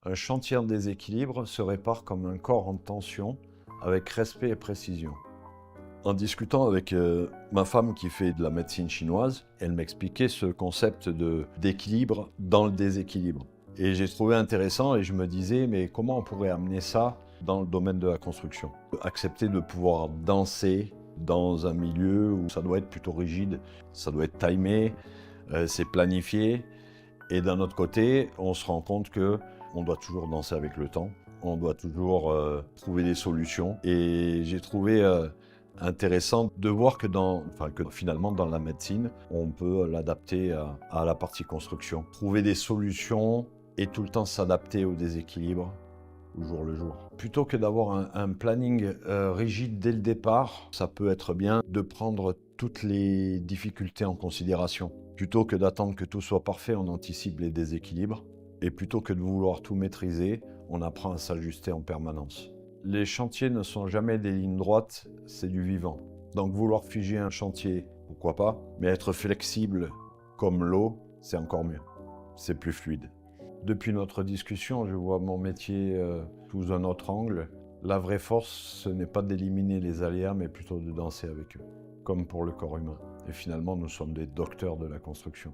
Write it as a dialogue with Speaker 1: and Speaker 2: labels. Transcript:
Speaker 1: Un chantier en déséquilibre se répare comme un corps en tension, avec respect et précision. En discutant avec ma femme qui fait de la médecine chinoise, elle m'expliquait ce concept d'équilibre dans le déséquilibre. Et j'ai trouvé intéressant et je me disais, mais comment on pourrait amener ça dans le domaine de la construction? Accepter de pouvoir danser dans un milieu où ça doit être plutôt rigide, ça doit être timé, c'est planifié. Et d'un autre côté, on se rend compte qu'on doit toujours danser avec le temps, on doit toujours trouver des solutions. Et j'ai trouvé intéressant de voir que finalement dans la médecine, on peut l'adapter à la partie construction. Trouver des solutions et tout le temps s'adapter au déséquilibre au jour le jour. Plutôt que d'avoir un planning rigide dès le départ, ça peut être bien de prendre toutes les difficultés en considération. Plutôt que d'attendre que tout soit parfait, on anticipe les déséquilibres. Et plutôt que de vouloir tout maîtriser, on apprend à s'ajuster en permanence. Les chantiers ne sont jamais des lignes droites, c'est du vivant. Donc vouloir figer un chantier, pourquoi pas, mais être flexible comme l'eau, c'est encore mieux. C'est plus fluide. Depuis notre discussion, je vois mon métier sous un autre angle. La vraie force, ce n'est pas d'éliminer les aléas, mais plutôt de danser avec eux, comme pour le corps humain. Et finalement, nous sommes des docteurs de la construction.